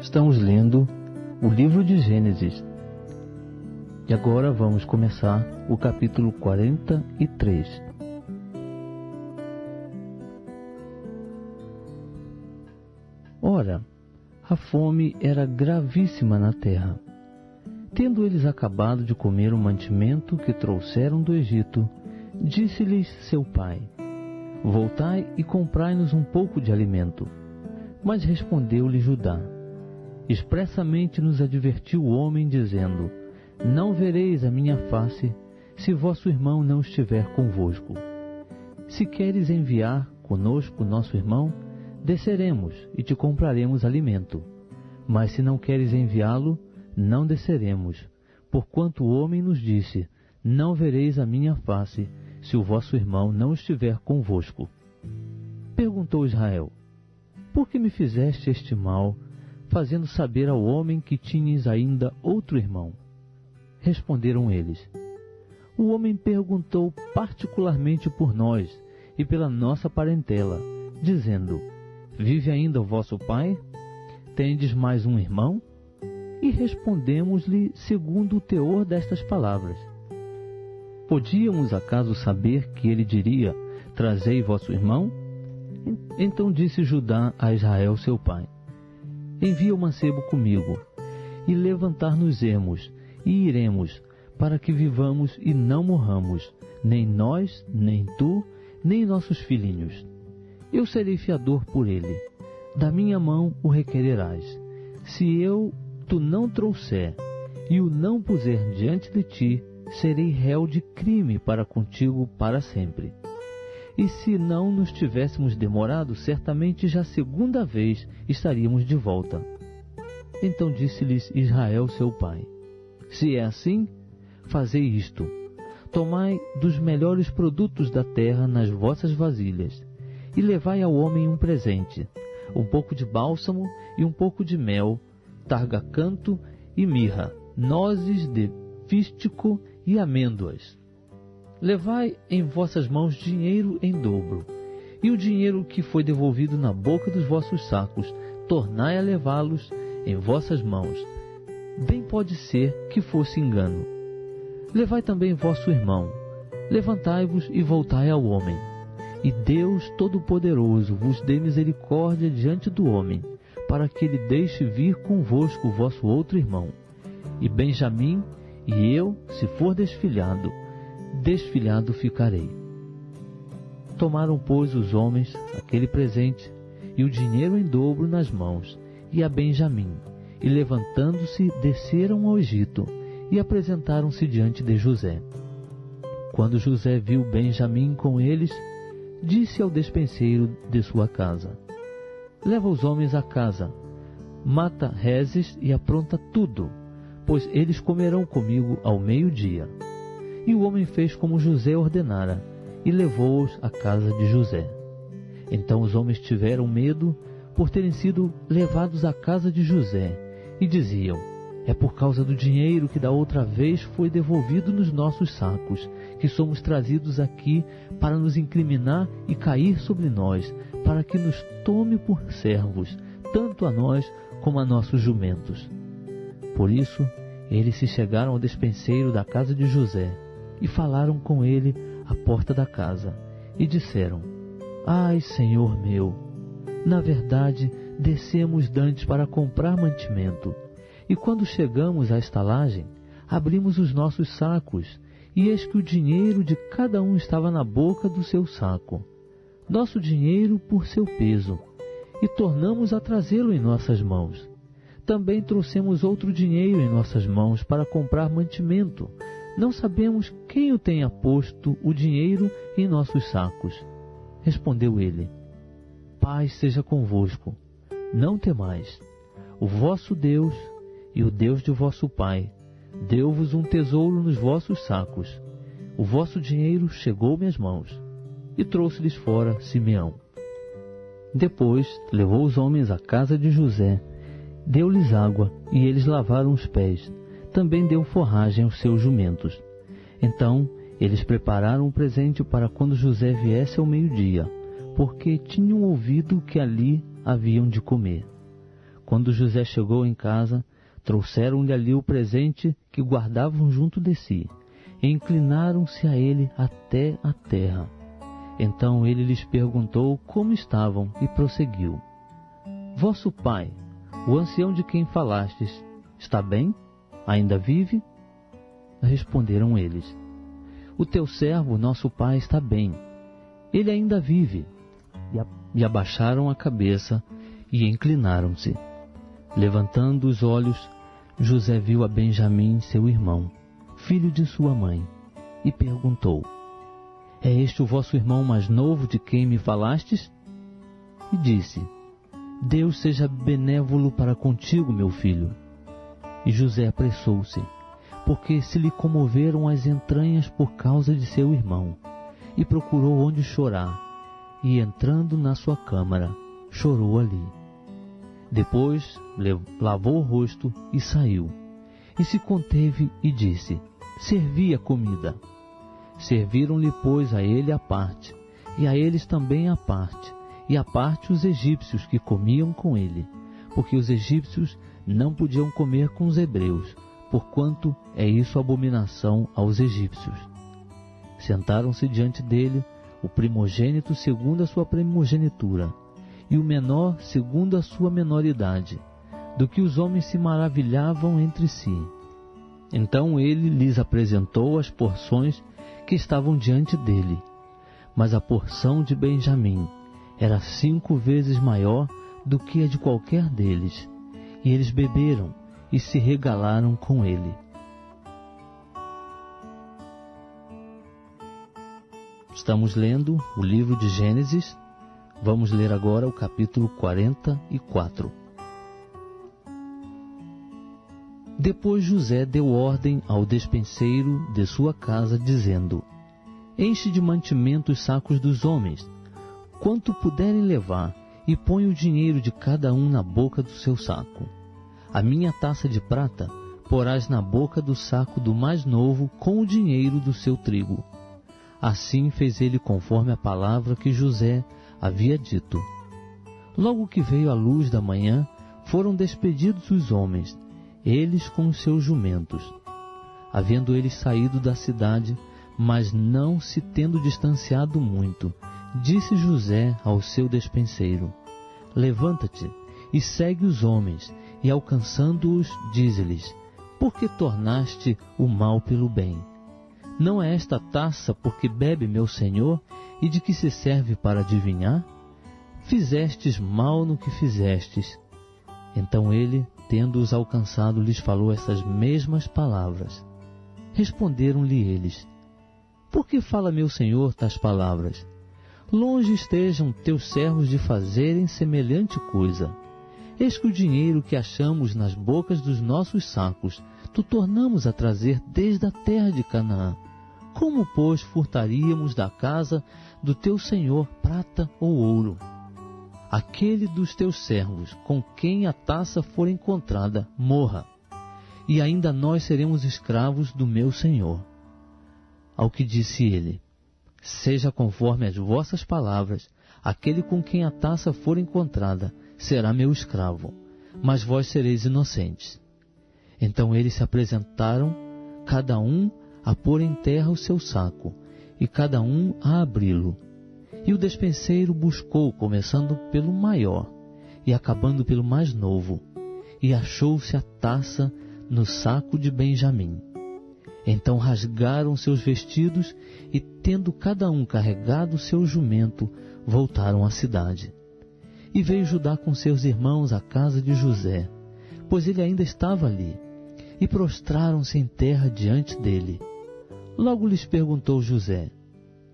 Estamos lendo o livro de Gênesis. E agora vamos começar o capítulo 43. Ora, a fome era gravíssima na terra. Tendo eles acabado de comer o mantimento que trouxeram do Egito, disse-lhes seu pai: Voltai e comprai-nos um pouco de alimento. Mas respondeu-lhe Judá: Expressamente nos advertiu o homem, dizendo: Não vereis a minha face, se vosso irmão não estiver convosco. Se queres enviar conosco nosso irmão, desceremos e te compraremos alimento. Mas se não queres enviá-lo, não desceremos, porquanto o homem nos disse: Não vereis a minha face, se o vosso irmão não estiver convosco. Perguntou Israel: Por que me fizeste este mal, fazendo saber ao homem que tinhas ainda outro irmão? Responderam eles: O homem perguntou particularmente por nós e pela nossa parentela, dizendo: Vive ainda o vosso pai? Tendes mais um irmão? E respondemos-lhe segundo o teor destas palavras. Podíamos acaso saber que ele diria: Trazei vosso irmão? Então disse Judá a Israel seu pai: Envia o mancebo comigo, e levantar-nos-emos, e iremos, para que vivamos e não morramos, nem nós, nem tu, nem nossos filhinhos. Eu serei fiador por ele, da minha mão o requererás. Se eu tu não trouxer, e o não puser diante de ti, serei réu de crime para contigo para sempre. E se não nos tivéssemos demorado, certamente já segunda vez estaríamos de volta. Então disse-lhes Israel seu pai: Se é assim, fazei isto: tomai dos melhores produtos da terra nas vossas vasilhas, e levai ao homem um presente, um pouco de bálsamo e um pouco de mel, targacanto e mirra, nozes de fístico e amêndoas. Levai em vossas mãos dinheiro em dobro, e o dinheiro que foi devolvido na boca dos vossos sacos, tornai a levá-los em vossas mãos. Bem pode ser que fosse engano. Levai também vosso irmão. Levantai-vos e voltai ao homem. E Deus Todo-Poderoso vos dê misericórdia diante do homem, para que ele deixe vir convosco o vosso outro irmão. E Benjamim e eu, se for desfilhado ficarei. Tomaram, pois, os homens aquele presente e o dinheiro em dobro nas mãos, e a Benjamim, e levantando-se, desceram ao Egito, e apresentaram-se diante de José. Quando José viu Benjamim com eles, disse ao despenseiro de sua casa: Leva os homens à casa, mata rezes e apronta tudo, pois eles comerão comigo ao meio-dia. E o homem fez como José ordenara, e levou-os à casa de José. Então os homens tiveram medo, por terem sido levados à casa de José, e diziam: É por causa do dinheiro que da outra vez foi devolvido nos nossos sacos, que somos trazidos aqui para nos incriminar e cair sobre nós, para que nos tome por servos, tanto a nós como a nossos jumentos. Por isso, eles se chegaram ao despenseiro da casa de José, e falaram com ele à porta da casa, e disseram: Ai, senhor meu, na verdade, descemos dantes para comprar mantimento, e quando chegamos à estalagem, abrimos os nossos sacos, e eis que o dinheiro de cada um estava na boca do seu saco, nosso dinheiro por seu peso, e tornamos a trazê-lo em nossas mãos. Também trouxemos outro dinheiro em nossas mãos para comprar mantimento. Não sabemos quem o tenha posto o dinheiro em nossos sacos. Respondeu ele: Paz seja convosco, não temais. O vosso Deus e o Deus de vosso pai deu-vos um tesouro nos vossos sacos. O vosso dinheiro chegou-me às mãos. E trouxe-lhes fora Simeão. Depois levou os homens à casa de José, deu-lhes água, e eles lavaram os pés. Também deu forragem aos seus jumentos. Então eles prepararam um presente para quando José viesse ao meio-dia, porque tinham ouvido que ali haviam de comer. Quando José chegou em casa, trouxeram-lhe ali o presente que guardavam junto de si, e inclinaram-se a ele até a terra. Então ele lhes perguntou como estavam e prosseguiu: Vosso pai, o ancião de quem falastes, está bem? Ainda vive? Responderam eles: O teu servo, nosso pai, está bem. Ele ainda vive. E abaixaram a cabeça e inclinaram-se. Levantando os olhos, José viu a Benjamim, seu irmão, filho de sua mãe, e perguntou: É este o vosso irmão mais novo de quem me falastes? E disse: Deus seja benévolo para contigo, meu filho. E José apressou-se, porque se lhe comoveram as entranhas por causa de seu irmão, e procurou onde chorar, e entrando na sua câmara, chorou ali. Depois lavou o rosto e saiu, e se conteve e disse: Servi a comida. Serviram-lhe, pois, a ele a parte, e a eles também a parte, e a parte os egípcios que comiam com ele, porque os egípcios não podiam comer com os hebreus, porquanto é isso abominação aos egípcios. Sentaram-se diante dele o primogênito segundo a sua primogenitura, e o menor segundo a sua menoridade, do que os homens se maravilhavam entre si. Então ele lhes apresentou as porções que estavam diante dele, mas a porção de Benjamim era 5 vezes maior do que a de qualquer deles, e eles beberam e se regalaram com ele. Estamos lendo o livro de Gênesis. Vamos ler agora o capítulo 44. Depois José deu ordem ao despenseiro de sua casa, dizendo: Enche de mantimento os sacos dos homens, quanto puderem levar, e põe o dinheiro de cada um na boca do seu saco. A minha taça de prata porás na boca do saco do mais novo com o dinheiro do seu trigo. Assim fez ele conforme a palavra que José havia dito. Logo que veio a luz da manhã, foram despedidos os homens, eles com os seus jumentos. Havendo eles saído da cidade, mas não se tendo distanciado muito, disse José ao seu despenseiro: Levanta-te e segue os homens, e alcançando-os, dize-lhes: Por que tornaste o mal pelo bem? Não é esta taça porque bebe meu senhor, e de que se serve para adivinhar? Fizestes mal no que fizestes. Então ele, tendo-os alcançado, lhes falou essas mesmas palavras. Responderam-lhe eles: Por que fala meu senhor tais palavras? Longe estejam teus servos de fazerem semelhante coisa. Eis que o dinheiro que achamos nas bocas dos nossos sacos, tu tornamos a trazer desde a terra de Canaã. Como, pois, furtaríamos da casa do teu senhor prata ou ouro? Aquele dos teus servos, com quem a taça for encontrada, morra, e ainda nós seremos escravos do meu senhor. Ao que disse ele: Seja conforme as vossas palavras, aquele com quem a taça for encontrada será meu escravo, mas vós sereis inocentes. Então eles se apresentaram, cada um a pôr em terra o seu saco, e cada um a abri-lo. E o despenseiro buscou, começando pelo maior e acabando pelo mais novo, e achou-se a taça no saco de Benjamim. Então rasgaram seus vestidos, e tendo cada um carregado seu jumento, voltaram à cidade. E veio Judá com seus irmãos à casa de José, pois ele ainda estava ali, e prostraram-se em terra diante dele. Logo lhes perguntou José: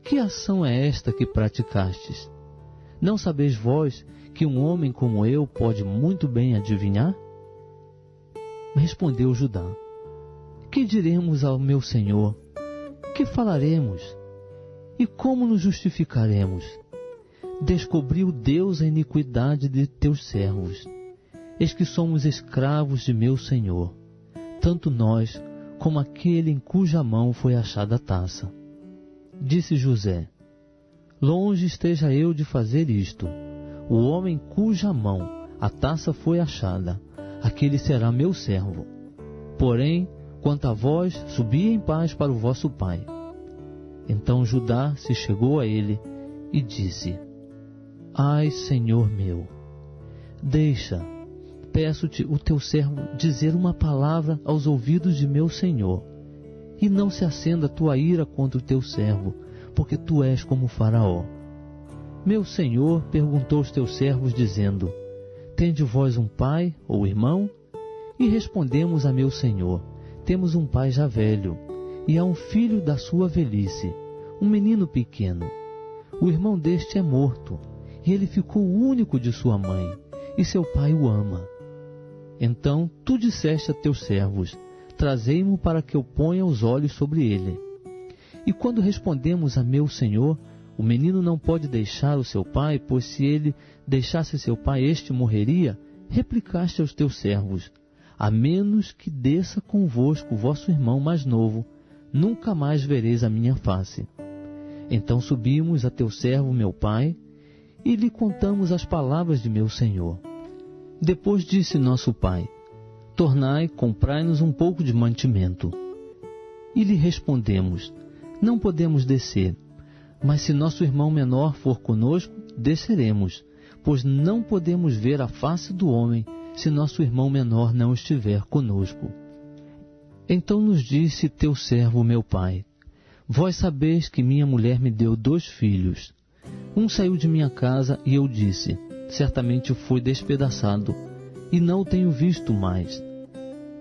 Que ação é esta que praticastes? Não sabeis vós que um homem como eu pode muito bem adivinhar? Respondeu Judá: Que diremos ao meu senhor? Que falaremos? E como nos justificaremos? Descobriu Deus a iniquidade de teus servos. Eis que somos escravos de meu senhor, tanto nós como aquele em cuja mão foi achada a taça. Disse José: Longe esteja eu de fazer isto. O homem cuja mão a taça foi achada, aquele será meu servo. Porém, quanto a vós, subi em paz para o vosso pai. Então Judá se chegou a ele e disse: Ai, Senhor meu, deixa, peço-te, o teu servo, dizer uma palavra aos ouvidos de meu senhor, e não se acenda a tua ira contra o teu servo, porque tu és como Faraó. Meu senhor perguntou aos teus servos, dizendo: Tende vós um pai ou irmão? E respondemos a meu senhor: Temos um pai já velho, e há um filho da sua velhice, um menino pequeno. O irmão deste é morto, e ele ficou único de sua mãe, e seu pai o ama. Então tu disseste a teus servos: Trazei-mo para que eu ponha os olhos sobre ele. E quando respondemos a meu senhor: O menino não pode deixar o seu pai, pois se ele deixasse seu pai, este morreria, replicaste aos teus servos: A menos que desça convosco o vosso irmão mais novo, nunca mais vereis a minha face. Então subimos a teu servo, meu pai, e lhe contamos as palavras de meu senhor. Depois disse nosso pai: Tornai, comprai-nos um pouco de mantimento. E lhe respondemos: Não podemos descer, mas se nosso irmão menor for conosco, desceremos, pois não podemos ver a face do homem se nosso irmão menor não estiver conosco. Então nos disse teu servo, meu pai: Vós sabeis que minha mulher me deu 2 filhos. Um saiu de minha casa e eu disse: Certamente foi despedaçado, e não o tenho visto mais.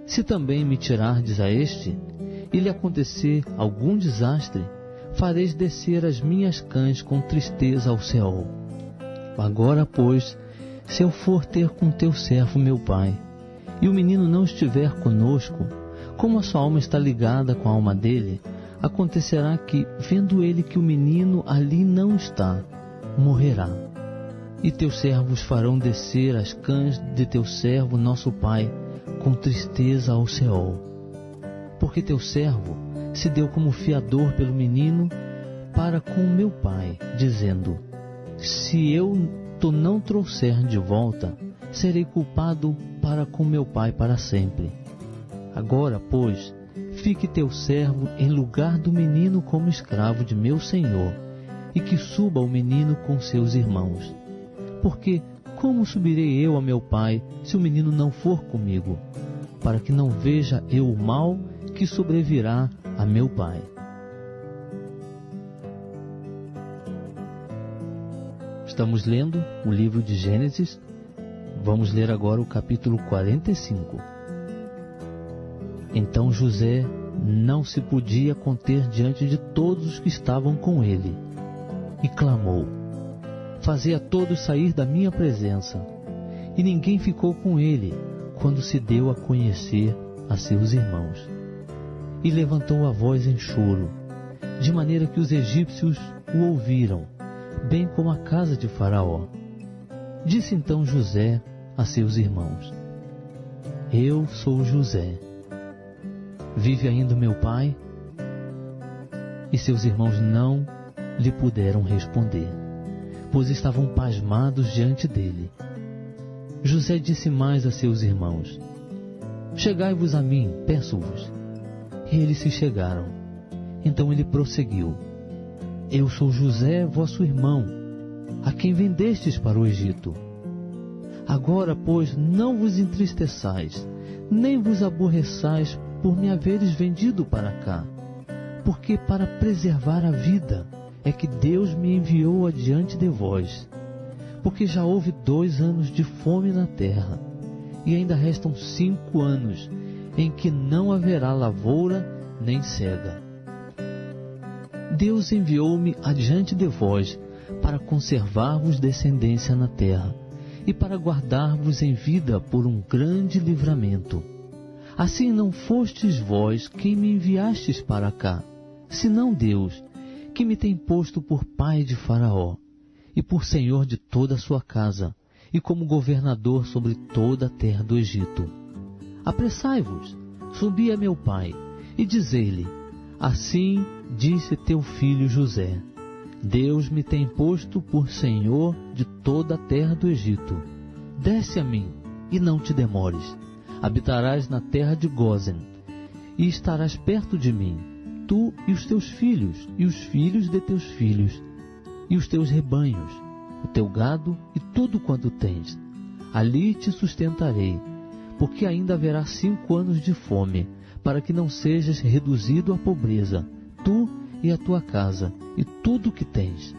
Se também me tirardes a este, e lhe acontecer algum desastre, fareis descer as minhas cães com tristeza ao Seol. Agora, pois, se eu for ter com teu servo meu pai, e o menino não estiver conosco, como a sua alma está ligada com a alma dele, acontecerá que, vendo ele que o menino ali não está, morrerá. E teus servos farão descer as cães de teu servo nosso pai com tristeza ao Seol. Porque teu servo se deu como fiador pelo menino para com meu pai, dizendo: Se eu tu não trouxer de volta, serei culpado para com meu pai para sempre. Agora, pois, fique teu servo em lugar do menino como escravo de meu senhor, e que suba o menino com seus irmãos. Porque como subirei eu a meu pai, se o menino não for comigo, para que não veja eu o mal que sobrevirá a meu pai? Estamos lendo o livro de Gênesis. Vamos ler agora o capítulo 45. Então José não se podia conter diante de todos os que estavam com ele, e clamou: Fazei a todos sair da minha presença. E ninguém ficou com ele, quando se deu a conhecer a seus irmãos. E levantou a voz em choro, de maneira que os egípcios o ouviram, bem como a casa de Faraó. Disse então José a seus irmãos: Eu sou José. Vive ainda meu pai? E seus irmãos não lhe puderam responder, pois estavam pasmados diante dele. José disse mais a seus irmãos: Chegai-vos a mim, peço-vos. E eles se chegaram. Então ele prosseguiu: Eu sou José, vosso irmão, a quem vendestes para o Egito. Agora, pois, não vos entristeçais, nem vos aborreçais por me haveres vendido para cá, porque para preservar a vida é que Deus me enviou adiante de vós. Porque já houve 2 anos de fome na terra, e ainda restam 5 anos, em que não haverá lavoura nem cega. Deus enviou-me adiante de vós, para conservar-vos descendência na terra, e para guardar-vos em vida por um grande livramento. Assim não fostes vós quem me enviastes para cá, senão Deus, que me tem posto por pai de Faraó, e por senhor de toda a sua casa, e como governador sobre toda a terra do Egito. Apressai-vos, subi a meu pai, e dizei-lhe: Assim disse teu filho José: Deus me tem posto por senhor de toda a terra do Egito. desce a mim, e não te demores. Habitarás na terra de Gósen, e estarás perto de mim, tu e os teus filhos, e os filhos de teus filhos, e os teus rebanhos, o teu gado e tudo quanto tens. Ali te sustentarei, porque ainda haverá 5 anos de fome, para que não sejas reduzido à pobreza, tu e a tua casa, e tudo o que tens.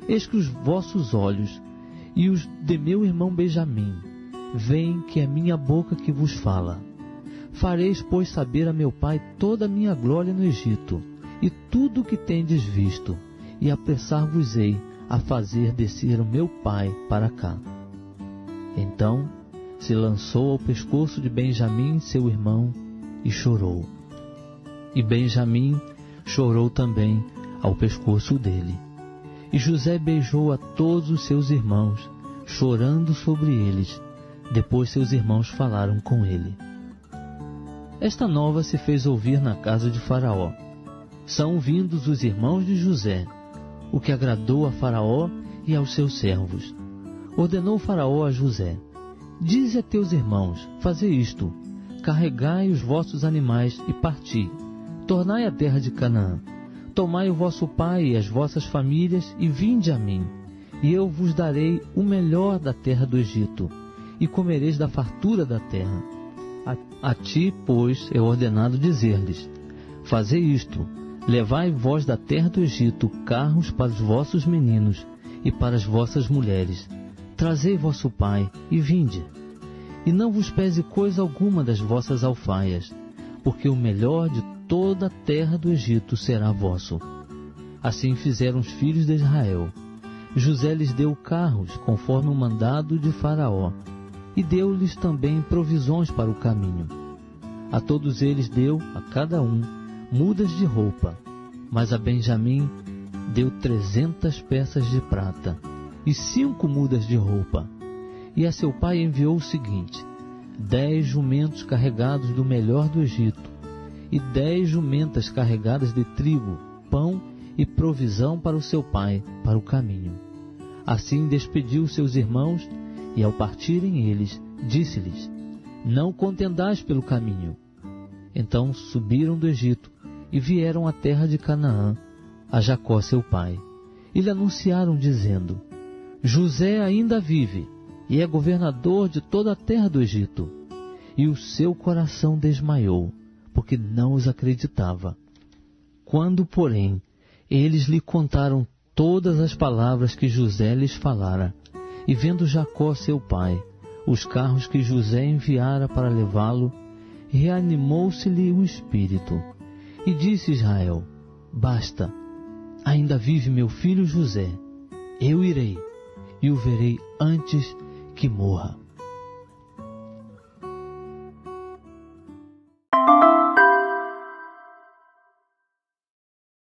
Eis que os vossos olhos e os de meu irmão Benjamim veem que é minha boca que vos fala. Fareis, pois, saber a meu pai toda a minha glória no Egito, e tudo o que tendes visto, e apressar-vos-ei a fazer descer o meu pai para cá. Então se lançou ao pescoço de Benjamim, seu irmão, e chorou. E Benjamim chorou também ao pescoço dele. E José beijou a todos os seus irmãos, chorando sobre eles. Depois seus irmãos falaram com ele. Esta nova se fez ouvir na casa de Faraó. São vindos os irmãos de José, o que agradou a Faraó e aos seus servos. Ordenou Faraó a José: dize a teus irmãos, fazei isto: carregai os vossos animais e parti, tornai a terra de Canaã. Tomai o vosso pai e as vossas famílias e vinde a mim, e eu vos darei o melhor da terra do Egito, e comereis da fartura da terra. A ti, pois, é ordenado dizer-lhes: fazei isto: levai vós da terra do Egito carros para os vossos meninos e para as vossas mulheres. Trazei vosso pai e vinde. E não vos pese coisa alguma das vossas alfaias, porque o melhor de toda a terra do Egito será vosso. Assim fizeram os filhos de Israel. José lhes deu carros, conforme o mandado de Faraó, e deu-lhes também provisões para o caminho. A todos eles deu, a cada um, mudas de roupa, mas a Benjamim deu 300 peças de prata e 5 mudas de roupa. E a seu pai enviou o seguinte: 10 jumentos carregados do melhor do Egito, e 10 jumentas carregadas de trigo, pão e provisão para o seu pai, para o caminho. Assim despediu seus irmãos, e ao partirem eles, disse-lhes: não contendais pelo caminho. Então subiram do Egito e vieram à terra de Canaã, a Jacó seu pai, e lhe anunciaram, dizendo: José ainda vive, e é governador de toda a terra do Egito. E o seu coração desmaiou, porque não os acreditava. Quando, porém, eles lhe contaram todas as palavras que José lhes falara, e vendo Jacó seu pai os carros que José enviara para levá-lo, reanimou-se-lhe o espírito. E disse Israel: basta, ainda vive meu filho José, eu irei, e o verei antes que morra.